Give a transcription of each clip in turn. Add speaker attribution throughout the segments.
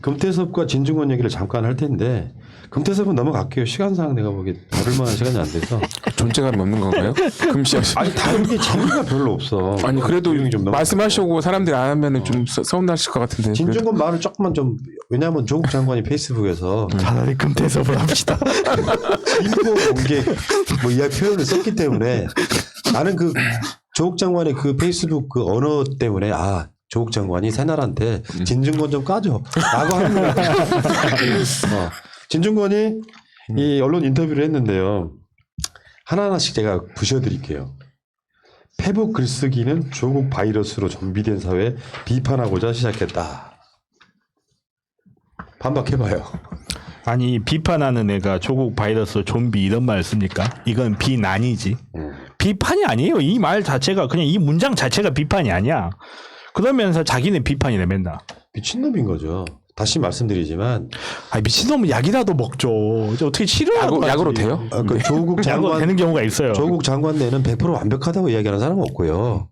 Speaker 1: 금태섭과 진중권 얘기를 잠깐 할 텐데 금태섭은 넘어갈게요. 시간상 내가 보기에 다룰 만한 시간이 안 돼서.
Speaker 2: 존재감이 없는 건가요? 금시하시.
Speaker 1: 아니 다른 게 재미가 별로 없어.
Speaker 2: 아니 그래도
Speaker 1: 좀
Speaker 2: 말씀하시고 사람들이 안 하면은 좀 서운하실 것 같은데.
Speaker 1: 진중권 말을 조금만 좀 왜냐하면 조국 장관이 페이스북에서
Speaker 3: 차라리 금태섭을 합시다.
Speaker 1: 인포 공개 뭐 이야기 표현을 썼기 때문에 나는 그 조국 장관의 그 페이스북 그 언어 때문에 아 조국 장관이 새날한테 진중권 좀 까줘 라고 하는 거야. 진중권이 이 언론 인터뷰를 했는데요. 하나하나씩 제가 부셔드릴게요. 페북 글쓰기는 조국 바이러스로 좀비된 사회 비판하고자 시작했다. 반박해봐요.
Speaker 3: 아니 비판하는 애가 조국 바이러스 좀비 이런 말 씁니까? 이건 비난이지. 비판이 아니에요. 이 말 자체가 그냥 이 문장 자체가 비판이 아니야. 그러면서 자기는 비판이래 맨날.
Speaker 1: 미친놈인 거죠. 다시 말씀드리지만
Speaker 3: 아 미친놈은 약이라도 먹죠. 어떻게 치료라도
Speaker 2: 약으로
Speaker 3: 하지.
Speaker 2: 돼요?
Speaker 1: 그 조국
Speaker 3: 약으로
Speaker 1: 장관
Speaker 3: 되는 경우가 있어요.
Speaker 1: 조국 장관 내는 100% 완벽하다고 이야기하는 사람은 없고요.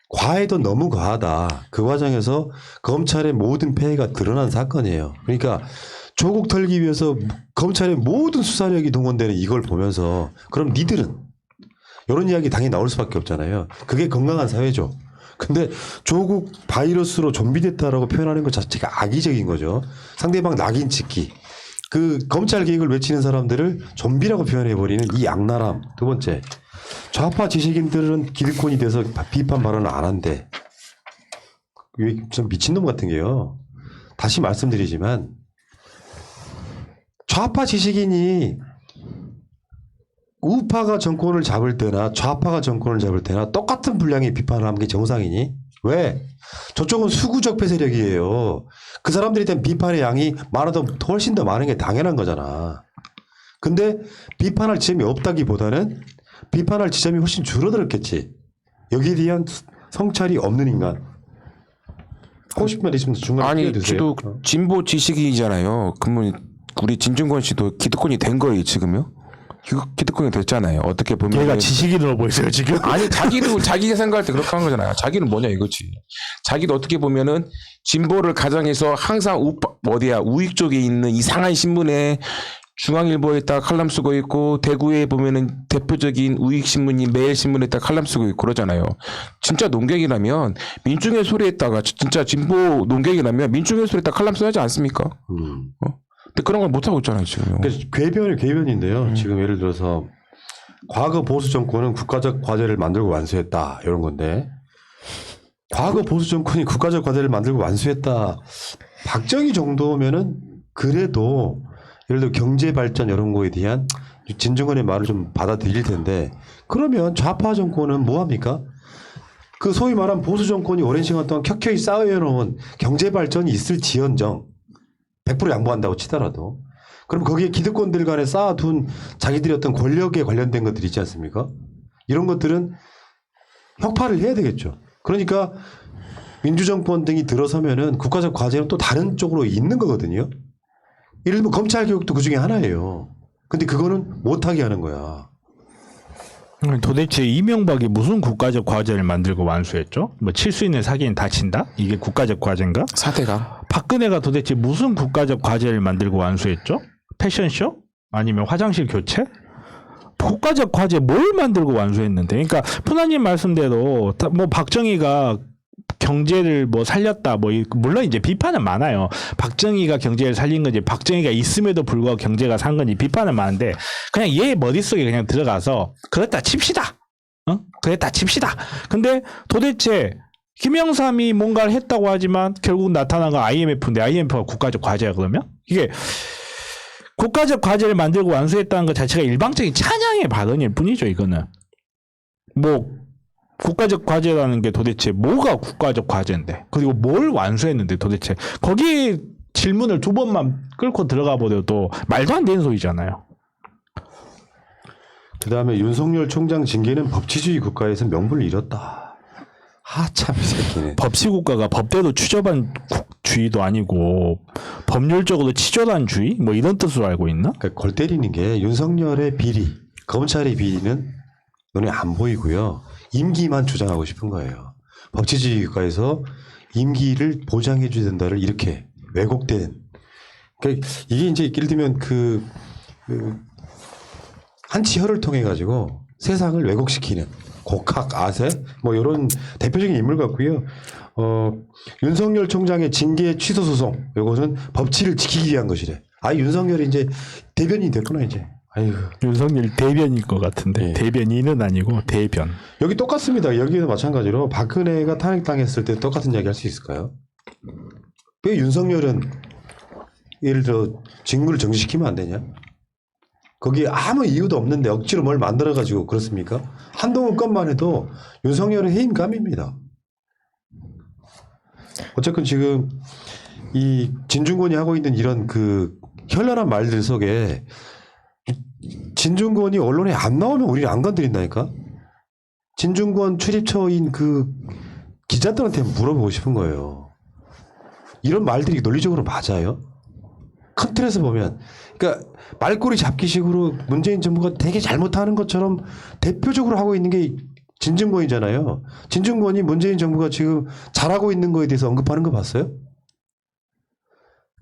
Speaker 1: 과해도 너무 과하다. 그 과정에서 검찰의 모든 폐해가 드러난 사건이에요. 그러니까 조국 털기 위해서 검찰의 모든 수사력이 동원되는 이걸 보면서 그럼 니들은 이런 이야기 당연히 나올 수밖에 없잖아요. 그게 건강한 사회죠. 근데 조국 바이러스로 좀비됐다라고 표현하는 것 자체가 악의적인 거죠. 상대방 낙인 찍기. 그 검찰 개혁을 외치는 사람들을 좀비라고 표현해버리는 이 악랄함. 두 번째. 좌파 지식인들은 기득권이 돼서 비판 발언을 안 한대. 좀 미친놈 같은 게요. 다시 말씀드리지만 좌파 지식인이 우파가 정권을 잡을 때나 좌파가 정권을 잡을 때나 똑같은 분량의 비판을 하는 게 정상이니? 왜? 저쪽은 수구적폐 세력이에요. 그 사람들에 대한 비판의 양이 많아도 훨씬 더 많은 게 당연한 거잖아. 근데 비판할 지점이 없다기보다는 비판할 지점이 훨씬 줄어들었겠지. 여기에 대한 성찰이 없는 인간. 하고 싶은 말 있으면 중간에
Speaker 2: 아니
Speaker 1: 끼어드세요.
Speaker 2: 지도 진보 지식인이잖아요. 그러면 우리 진중권 씨도 기득권이 된 거예요 지금요? 기득권이 됐잖아요. 어떻게 보면
Speaker 3: 얘가 지식인으로 보이세요 지금?
Speaker 2: 아니 자기도 자기가 생각할 때 그렇게 하는 거잖아요. 자기는 뭐냐 이거지. 자기도 어떻게 보면은 진보를 가장해서 항상 우익 쪽에 있는 이상한 신문에 중앙일보에다 칼럼 쓰고 있고 대구에 보면은 대표적인 우익 신문이 매일신문에다 칼럼 쓰고 있고 그러잖아요. 진짜 논객이라면 민중의 소리에다가 진짜 진보 논객이라면 민중의 소리에다 칼럼 써야지 않습니까? 근데 그런 걸 못 하고 있잖아요 지금.
Speaker 1: 궤변인데요. 지금 예를 들어서 과거 보수 정권은 국가적 과제를 만들고 완수했다 이런 건데 과거 보수 정권이 국가적 과제를 만들고 완수했다. 박정희 정도면은 그래도 예를 들어 경제 발전 이런 거에 대한 진중권의 말을 좀 받아들일 텐데 그러면 좌파 정권은 뭐 합니까? 그 소위 말한 보수 정권이 오랜 시간 동안 켜켜이 쌓여놓은 경제 발전이 있을지언정 100% 양보한다고 치더라도 그럼 거기에 기득권들 간에 쌓아둔 자기들이 어떤 권력에 관련된 것들이 있지 않습니까? 이런 것들은 혁파를 해야 되겠죠. 그러니까 민주정권 등이 들어서면은 국가적 과제는 또 다른 쪽으로 있는 거거든요. 예를 들면 검찰 개혁도 그 중에 하나예요. 근데 그거는 못하게 하는 거야.
Speaker 3: 도대체 이명박이 무슨 국가적 과제를 만들고 완수했죠? 뭐 칠 수 있는 사기는 다친다? 이게 국가적 과제인가?
Speaker 2: 사태가
Speaker 3: 박근혜가 도대체 무슨 국가적 과제를 만들고 완수했죠? 패션쇼? 아니면 화장실 교체? 국가적 과제 뭘 만들고 완수했는데? 그러니까 푸나님 말씀대로 뭐 박정희가 경제를 뭐 살렸다 뭐 물론 이제 비판은 많아요. 박정희가 경제를 살린 건지 박정희가 있음에도 불구하고 경제가 산 건지 비판은 많은데 그냥 얘 머릿속에 그냥 들어가서 그랬다 칩시다. 그랬다 칩시다. 근데 도대체 김영삼이 뭔가를 했다고 하지만 결국 나타난 건 IMF인데 IMF가 국가적 과제야 그러면? 이게 국가적 과제를 만들고 완수했다는 것 자체가 일방적인 찬양의 발언일 뿐이죠. 이거는 뭐 국가적 과제라는 게 도대체 뭐가 국가적 과제인데 그리고 뭘 완수했는데 도대체 거기 질문을 두 번만 끌고 들어가 버려도 말도 안 되는 소리잖아요.
Speaker 1: 그다음에 윤석열 총장 징계는 법치주의 국가에서 명분을 잃었다. 하참 이 새끼네.
Speaker 3: 법치국가가 법대로 추접한 주의도 아니고 법률적으로 치졸한 주의? 뭐 이런 뜻으로 알고 있나?
Speaker 1: 그러니까 골 때리는 게 윤석열의 비리, 검찰의 비리는 눈에 안 보이고요. 임기만 주장하고 싶은 거예요. 법치주의 국가에서 임기를 보장해 줘야 된다를 이렇게 왜곡된. 그러니까 이게 이제 예를 들면 그 한치혈을 통해 가지고 세상을 왜곡시키는 곡학 아세 뭐 이런 대표적인 인물 같고요. 윤석열 총장의 징계 취소 소송 이것은 법치를 지키기 위한 것이래. 아 윤석열이 이제 대변인이 됐구나 이제. 아이고.
Speaker 3: 윤석열 대변일 것 같은데
Speaker 1: 예.
Speaker 3: 대변인은 아니고 대변.
Speaker 1: 여기 똑같습니다. 여기도 마찬가지로 박근혜가 탄핵당했을 때 똑같은 이야기 할 수 있을까요? 왜 윤석열은 예를 들어 직무를 정지시키면 안 되냐? 거기에 아무 이유도 없는데 억지로 뭘 만들어가지고 그렇습니까? 한동훈 것만 해도 윤석열은 해임감입니다. 어쨌든 지금 이 진중권이 하고 있는 이런 그 현란한 말들 속에 진중권이 언론에 안 나오면 우리는 안 건드린다니까? 진중권 출입처인 그 기자들한테 물어보고 싶은 거예요. 이런 말들이 논리적으로 맞아요? 큰 틀에서 보면. 그러니까 말꼬리 잡기식으로 문재인 정부가 되게 잘못하는 것처럼 대표적으로 하고 있는 게 진중권이잖아요. 진중권이 문재인 정부가 지금 잘하고 있는 거에 대해서 언급하는 거 봤어요?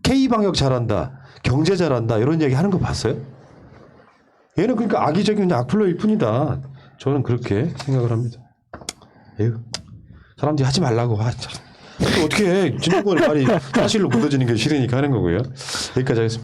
Speaker 1: K방역 잘한다. 경제 잘한다. 이런 이야기 하는 거 봤어요? 얘는 그러니까 악의적인 악플러일 뿐이다. 저는 그렇게 생각을 합니다. 에휴, 사람들이 하지 말라고. 또 어떻게 해. 진중권의 말이 사실로 묻어지는 게 싫으니까 하는 거고요. 여기까지 하겠습니다.